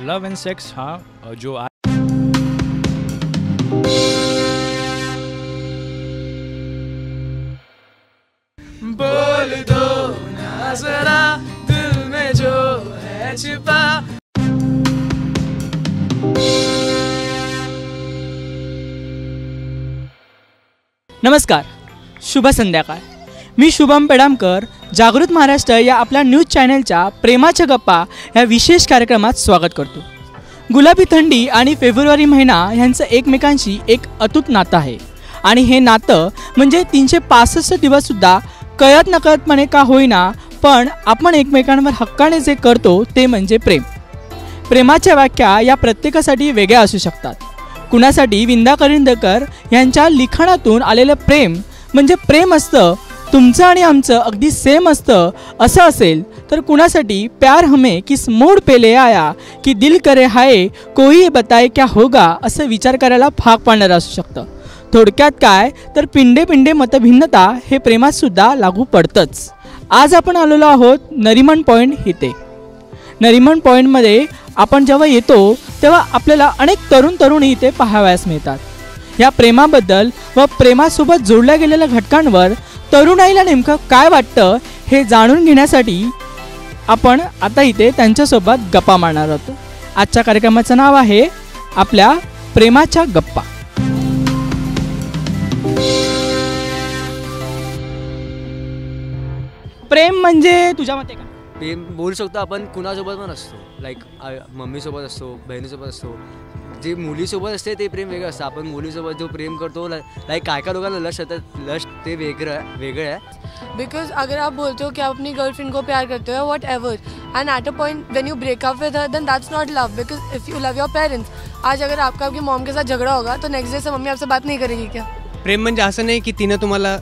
लव end sex हाँ जो बोल दो ना जरा दिल में जो है छिपा। नमस्कार, शुभ संध्याकाळ। मी शुभम पेडामकर जागृत महाराष्ट्र या आपल्या न्यूज चॅनलच्या प्रेमाच्या गप्पा या विशेष कार्यक्रमात स्वागत करतो। गुलाबी थंडी आणि फेब्रुवारी महिना यांचं एकमेकांशी एक अतूट नातं आहे आणि हे नातं म्हणजे 365 दिवससुद्धा कळत नकळतपणे का होईना पण आपण एकमेकांवर हक्काने जे करतो ते म्हणजे प्रेम। प्रेमाच्या व्याख्या या प्रत्येकासाठी वेगळ्या असू शकतात। कुणासाठी विंदा करंदीकर यांच्या लिखाणातून आलेलं प्रेम म्हणजे प्रेम असतं, तुमचं आणि आमचं अगदी सेम असतं असं असेल, तर कुणासाठी प्यार हमें किस मोड पे ले आया कि दिल करे हाय कोई बताए क्या होगा असं विचार करायला भाग पाडणारं असू शकतं। थोडक्यात काय तर पिंडे पिंडे मतभिन्नता हे प्रेमात सुद्धा लागू पडतंच। आज आपण आलेलो आहोत नरिमन पॉईंट इथे। नरिमन पॉईंटमध्ये आपण जेव्हा येतो तेव्हा आपल्याला अनेक तरुण तरुणी इथे पाहावयास मिळतात। या प्रेमाबद्दल व प्रेमासोबत जोडल्या गेलेल्या घटकांवर तरुणाईला नेमकं काय वाटतं हे जाणून घेण्यासाठी आपण आता इथे त्यांच्यासोबत गप्पा मारणार आहोत। आजच्या कार्यक्रमाचं नाव आहे आपल्या प्रेमाच्या गप्पा। प्रेम म्हणजे तुझ्या मते काय? प्रेम बोलू शकतो आपण कुणासोबत पण असतो, लाईक मम्मीसोबत असतो, बहिणीसोबत असतो, जे मुलीसोबत असते ते प्रेम वेगळं असतं। आपण मुलीसोबत जो प्रेम करतो लाईक काय लोकांना लस्ट येतात, लस्ट ते वेगळं है। बिकॉज अगर आप बोलते हो कि आप अपनी गर्लफ्रेंड को प्यार करते हो whatever and at a point when you break up with her then that's not love. Because if you love your parents, आज अगर आपका आपकी मॉम के साथ झगड़ा होगा तो नेक्स्ट डे से मम्मी आपसे बात नहीं करेगी क्या? प्रेम म्हणजे असं नाही की तिनं तुम्हाला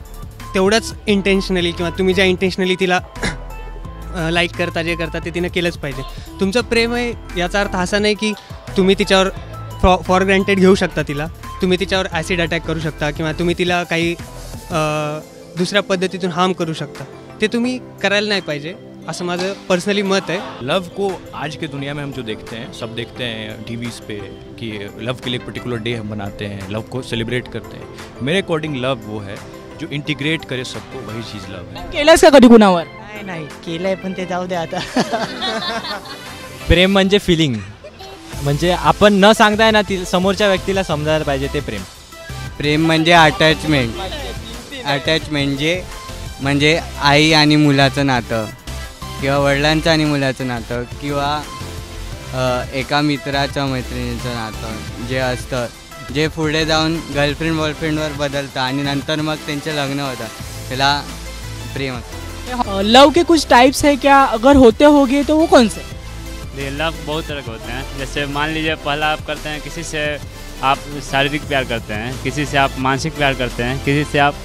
तेवढंच इंटेन्शनली किंवा तुम्ही ज्या इंटेन्शनली तिला लाईक करता जे करता ते तिनं केलंच पाहिजे। तुमचं प्रेम आहे याचा अर्थ असा नाही की तुम्ही तिच्यावर फॉर ग्रँटेड घेऊ शकता तिला, तुम्ही तिच्यावर ॲसिड अटॅक करू शकता किंवा तुम्ही तिला काही दुसऱ्या पद्धतीतून हार्म करू शकता, ते तुम्ही करायला नाही पाहिजे असं माझं पर्सनली मत है। लव को आज के दुनिया में हम जो देखते हैं, सब देखते हैं टीवीज़ पे कि लव के लिए एक पर्टिकुलर डे हम बनाते हैं, लव को सेलिब्रेट करते हैं। मेरे अकॉर्डिंग लव वो है जो इंटिग्रेट करे सबको, वही चीज़ लव है। केलंस का कधी कुणावर? नाही केलंय पण ते जाऊ दे आता। प्रेम म्हणजे फिलिंग, म्हणजे आपण न सांगताय ना ती समोरच्या व्यक्तीला समजायला पाहिजे ते प्रेम। प्रेम म्हणजे अटॅचमेंट म्हणजे आई आणि मुलाचं नातं किंवा वडिलांचं आणि मुलाचं नातं किंवा एका मित्राच्या मैत्रिणीचं नातं जे असतं, जे पुढे जाऊन गर्लफ्रेंड बॉयफ्रेंडवर बदलतं आणि नंतर मग त्यांचे लग्न होतं, त्याला प्रेम असतं। लव के कुछ टाइप्स है क्या, अगर होते होगे तो वो कौन से? लव बहुत तरह के होते हैं। जैसे मान लीजिए पहला आप करते हैं किसी से आप शारीरिक प्यार करते हैं, किसी से आप मानसिक प्यार करते हैं, किसी से आप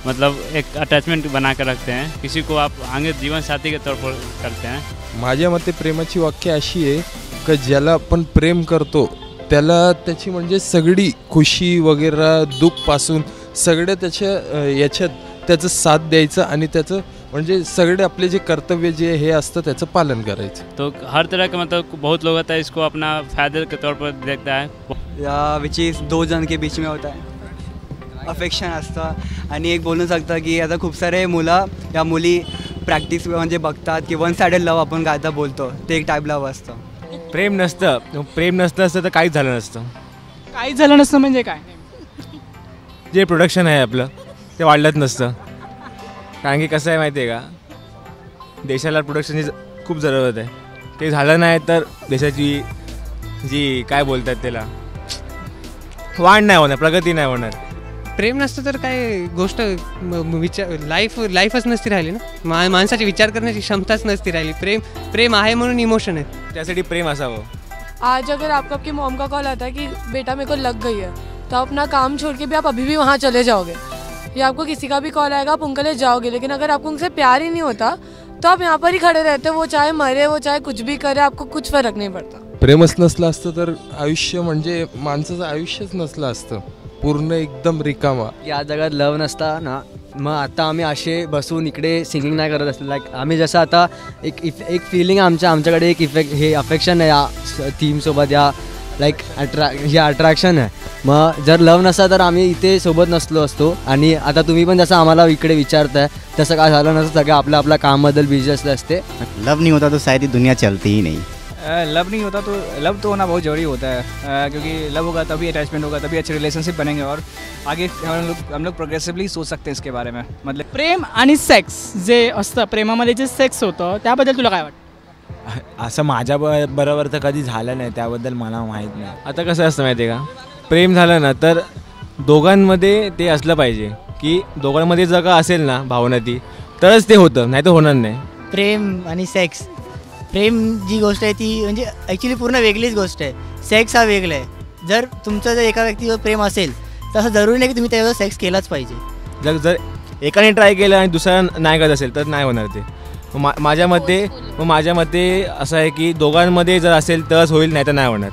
मतलब एक अटैचमेंट बना कर रखते हैं, किसी को आप आगे जीवन साथी के तौर पर करते हैं। माझ्या मते प्रेमाची व्याख्या अशी आहे की ज्याला आपण प्रेम करतो त्याला त्याची म्हणजे सगळी खुशी वगैरे दुःखपासून सगळं त्याच्या याच्यात त्याचं साथ द्यायचं आणि त्याचं म्हणजे सगळे आपले जे कर्तव्य जे हे असतं त्याचं पालन करायचं। तो हर तरह का मतलब बहुत लोग होता है इसको अपना फायदे के तौर पर देखता है, विच इज दो जन के बीच में होता है, अफेक्शन असतं। आणि एक बोलू शकतं की आता खूप सारे मुलं या मुली प्रॅक्टिस म्हणजे बघतात की वन साइडेड लव आपण काय आता बोलतो ते एक टाईप लव असतं। प्रेम नसतं असतं तर काहीच झालं नसतं। काहीच झालं नसतं म्हणजे काय? जे प्रोडक्शन आहे आपलं ते वाढलंच नसतं। कारण की कसं आहे माहिती आहे का, देशाला प्रोडक्शनची खूप जरूरत आहे, ते झालं नाही तर देशाची जी काय बोलतात त्याला वाढ नाही होणार, प्रगती नाही होणार। प्रेम नसतं तर काय गोष्ट लाईफच नसती राहिली ना, माणसाची विचार करण्याची क्षमताच नसती राहिली। प्रेम आहे म्हणून इमोशन आहे, त्यासाठी प्रेम असावं। आज अगर आपको आपकी मॉम का कॉल आता है कि बेटा मेरे को लग गई है, तो अपना काम छोड़ के भी आप अभी भी वहाँ चले जाओगे, या आपको किसी का भी कॉल आएगा आप उनके लिए जाओगे। लेकिन अगर आपको उनसे प्यार ही नहीं होता तो आप यहाँ पर ही खड़े रहते हो, वो चाहे मरे वो चाहे कुछ भी करे, आपको कुछ फर्क नहीं पड़ता। प्रेमच नसलं असतं तर आयुष्य म्हणजे माणसाचं आयुष्यच नसलं असतं, पूर्ण एकदम रिकामा। या जगात लव नसता ना मग आता आम्ही असे बसून इकडे सिंगिंग नाही करत असतो. लाईक आम्ही जसं आता एक फिलिंग आमच्याकडे एक हे अफेक्शन आहे या थीमसोबत, या लाईक हे अट्रॅक्शन आहे. मग जर लव नसता तर आम्ही इथे सोबत नसलो असतो. आणि आता तुम्ही पण जसं आम्हाला इकडे विचारताय तसं काय झालं नसतं, सगळं आपल्या कामाबद्दल बिझी असते. लव नहीं होता तो शायद ये दुनिया चलती ही नहीं. लव नहीं होता तो लव तो होना बहुत ज़रूरी होता है, क्योंकि लव होगा तभी अटैचमेंट होगा, तभी अच्छे रिलेशनशिप बनेंगे और आगे हम लोग प्रोग्रेसिवली सोच सकते हैं इसके बारे में. मतलब प्रेम आणि सेक्स जे असतं, प्रेमामध्ये जे सेक्स होतं त्याबद्दल तुला काय वाटतं? असं माझ्या बरोबर तर कधी झालं नाही, त्याबद्दल मला माहीत नाही. आता कसं असतं माहिती आहे का, प्रेम झालं ना तर दोघांमध्ये ते असलं पाहिजे की दोघांमध्ये जर का असेल ना भावना ती, तरच ते होतं, नाही तर होणार नाही. प्रेम आणि सेक्स, प्रेम जी गोष्ट आहे ती म्हणजे ॲक्च्युली पूर्ण वेगळीच गोष्ट आहे. सेक्स हा वेगळा आहे. जर तुमचं जर एका व्यक्तीवर प्रेम असेल तर असं जरुरी नाही की तुम्ही त्याच्यावर सेक्स केलाच पाहिजे. जर एकाने ट्राय केलं आणि दुसरा नाही करत असेल तर नाही होणार ते. माझ्या मते असं आहे की दोघांमध्ये जर असेल तरच होईल, नाही तर नाही होणार.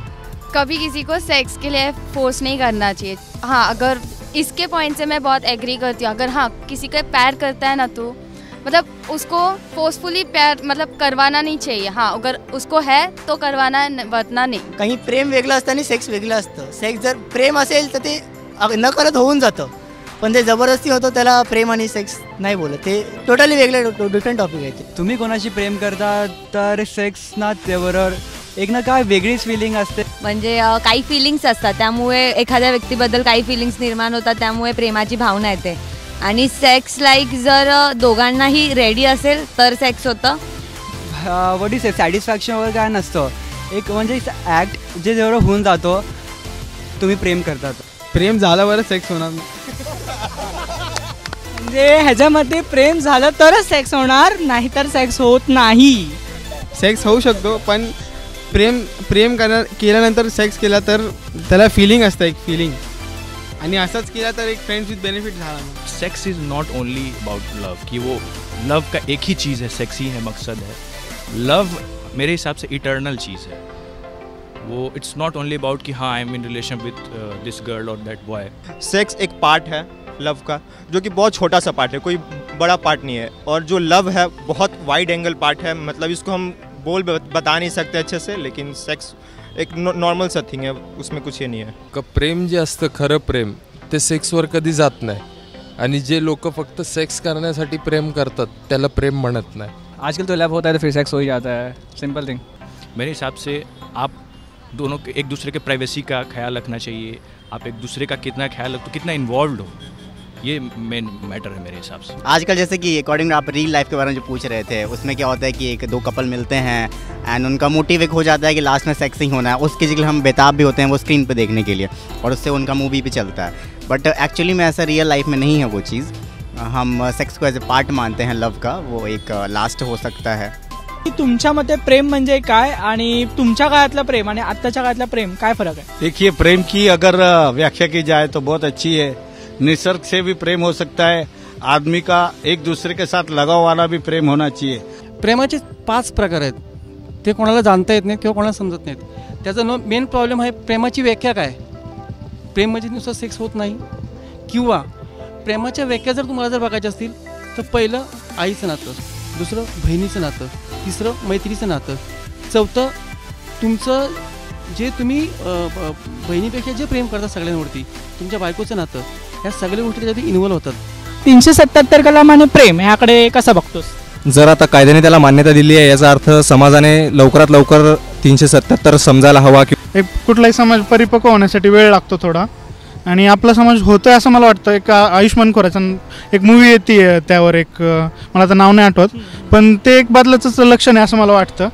कभी किसी को सेक्स के लिए फोर्स नहीं करना चाहिए. हाँ, अगर इसके पॉइंट से मैं बहुत एग्री करती हूँ. अगर हाँ किसी का प्यार करता है ना तो मतलब उसको फोर्सफुली प्यार मतलब करवाना नहीं चाहिए. हाँ, अगर उसको है तो करवाना, वरना नहीं. काही प्रेम वेगळं असतं आणि सेक्स वेगळं असतं. सेक्स जर प्रेम असेल तर ते न करत होऊन जातं, पण ते जबरदस्ती होतं त्याला प्रेम आणि सेक्स नाही बोलत. ते टोटली वेगळे डिफरंट टॉपिक आहे. तुम्ही कोणाशी प्रेम करता तर सेक्स ना त्याबरोबर एक ना काय वेगळीच फिलिंग असते. म्हणजे काही फिलिंग्स असतात, त्यामुळे एखाद्या व्यक्तीबद्दल काही फिलिंग्स निर्माण होतात, त्यामुळे प्रेमाची भावना येते. आणि सेक्स लाईक जर दोघांनाही रेडी असेल तर सेक्स होतं. वॉट इज सॅटिस्फॅक्शन वगैरे काय नसतं. एक म्हणजे ॲक्ट जे जेवढं होऊन जातो, तुम्ही प्रेम करतात. प्रेम झाल्यावरच सेक्स होणार. म्हणजे ह्याच्यामध्ये प्रेम झालं तरच सेक्स होणार, नाही तर सेक्स होत नाही. सेक्स होऊ शकतो, पण प्रेम केल्यानंतर सेक्स केला तर त्याला फिलिंग असतं, एक फिलिंग. आणि असंच केला तर एक फ्रेंड्स विथ बेनिफिट झाला. Sex is not only about love, कि वो लव का एक ही चीज़ है, सेक्स ही है, मकसद है. लव मेरे हिसाब से इटर्नल चीज़ है. वो इट्स नॉट ओनली अबाउट कि हाँ I am in relation with this girl और दैट बॉय. सेक्स एक पार्ट है लव का, जो कि बहुत छोटा सा पार्ट है, कोई बड़ा पार्ट नहीं है. और जो लव है बहुत वाइड एंगल पार्ट है. मतलब इसको हम बता नहीं सकते अच्छे से, लेकिन सेक्स एक नॉर्मल सा थिंग है, उसमें कुछ हे नहीं है. प्रेम जे असतं खरं प्रेम ते सेक्सवर कधी जात नाही. आणि जे लोक फक्त सेक्स करण्यासाठी प्रेम करतात त्याला प्रेम म्हणत नाही. आजकल तो लव होता है तो फिर सेक्स हो ही जाता है, सिंपल थिंग. मेरे हिसाब से आप दोनों के एक दूसरे के प्राइवेसी का ख्याल रखना चाहिए. आप एक दूसरे का कितना ख्याल रखते हो, कितना इन्वॉल्व हो, ये मेन मैटर है मेरे हिसाब से. आजकल जैसे कि अकॉर्डिंग आप रियल लाइफ के बारे में जो पूछ रहे थे, उसमें क्या होता है कि एक दो कपल मिलते हैं एंड उनका मोटिव एक हो जाता है कि लास्ट में सेक्स ही होना है. उसके लिए हम बेताब भी होते हैं वो स्क्रीन पे देखने के लिए, और उससे उनका मूवी भी चलता है. बट एक्चुअली में ऐसा रियल लाइफ में नहीं है वो चीज़. हम सेक्स को एज ए पार्ट मानते हैं लव का, वो एक लास्ट हो सकता है. तुमच्या मते प्रेम म्हणजे काय आणि तुमच्या काळातलं प्रेम आणि आत्ताच्या काळातलं प्रेम काय फरक आहे? देखिए, प्रेम की अगर व्याख्या की जाए तो बहुत अच्छी है. निसर्ग से भी प्रेम हो सकता है. आदमी का एक दूसरे के साथ लगाव वाला भी प्रेम होना चाहिए. प्रेमाचे 5 प्रकार आहेत. ते कोणाला जाणता येत नाहीत किंवा कोणाला समजत नाहीत. त्याचा मेन प्रॉब्लेम आहे प्रेमाची व्याख्या काय. प्रेम म्हणजे नुसतं सेक्स होत नाही, किंवा प्रेमाच्या व्याख्या जर तुम्हाला जर बघायच्या असतील तर पहिलं आईचं नातं, दुसरं बहिणीचं नातं, तिसरं मैत्रीचं नातं, चौथं तुमचं जे तुम्ही बहिणीपेक्षा जे प्रेम करता सगळ्यांवरती, तुमच्या बायकोचं नातं, ह्या सगळ्या गोष्टी त्याच्यात इन्व्हॉल्व होतात. 377 कलमाने प्रेम ह्याकडे कसं बघतोस? जर आता कायद्याने त्याला मान्यता दिली आहे, याचा अर्थ समाजाने लवकरात लवकर 377 समजायला हवा. एक कुठलाही समाज परिपक्व होण्यासाठी वेळ लागतो थोडा, आणि आपला समाज होतोय असं मला वाटतं. एक आयुष्मान खोराचं एक मूवी येते त्यावर, एक मला तर नाव नाही आठवत, पण ते एक बदलाचंच लक्षण आहे असं मला वाटतं.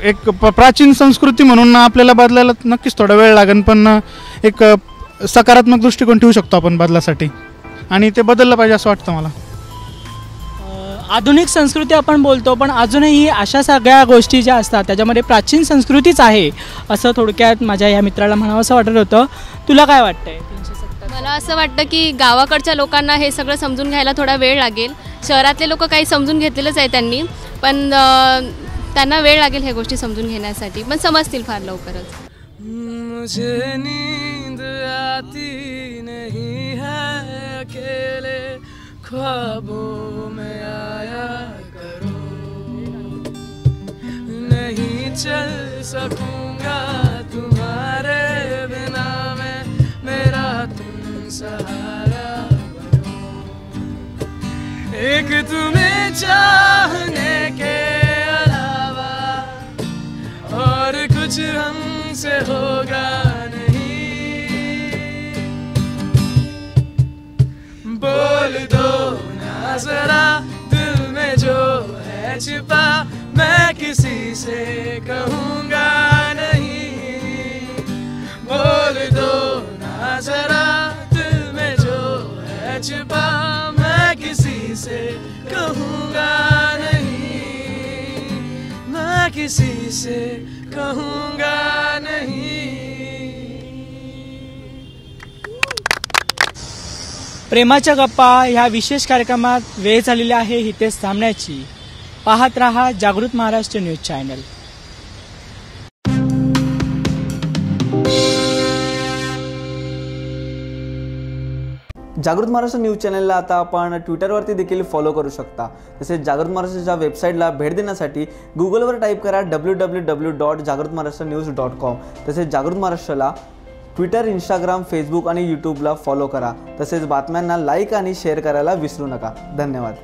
एक प्राचीन संस्कृती म्हणून आपल्याला बदलायला नक्कीच थोडा वेळ लागेल, पण एक सकारात्मक दृष्टिकोन ठेवू शकतो आपण बदलासाठी, आणि ते बदललं पाहिजे असं वाटतं मला. आधुनिक संस्कृती आपण बोलतो, पण अजूनही अशा सगळ्या गोष्टी ज्या असतात त्याच्यामध्ये प्राचीन संस्कृतीच आहे असं थोडक्यात माझ्या या मित्राला म्हणावं असं वाटत होतं. तुला काय वाटतंय? मला असं वाटतं की गावाकडच्या लोकांना हे सगळं समजून घ्यायला थोडा वेळ लागेल. शहरातले लोक काही समजून घेतलेलंच आहे त्यांनी, पण त्यांना वेळ लागेल ह्या गोष्टी समजून घेण्यासाठी, पण समजतील फार लवकरच. मुझे नींद आती नहीं है ख्वाबों में आया करो, नहीं चल सकूंगा तुम्हारे बिना मैं, मेरा तुम सहारा बनो। एक तुम्हें चाहने के अलावा और कुछ हमसे होगा बोल दो ना जरा दिल में जो है छिपा, मैं किसी से कहूँगा नहीं। बोल दो ना जरा दिल में जो है छिपा, मैं किसी से कहूँगा नहीं, मैं किसी से कहूँगा नहीं। प्रेमाच्या गप्पा ह्या विशेष कार्यक्रमात वेळ झालेली आहे इथेच थांबण्याची. पाहत रहा जागृत महाराष्ट्र न्यूज चॅनल. जागृत महाराष्ट्र न्यूज चॅनलला आता आपण ट्विटरवरती देखील फॉलो करू शकता. तसेच जागृत महाराष्ट्राच्या वेबसाईटला भेट देण्यासाठी गुगलवर टाईप करा www.jagrutmaharashtranews.com. तसेच जागृत महाराष्ट्राला ट्विटर, इंस्टाग्राम, फेसबुक आणि यूट्यूबला फॉलो करा. तसेच बातम्यांना लाईक आणि शेअर करायला विसरू नका. धन्यवाद.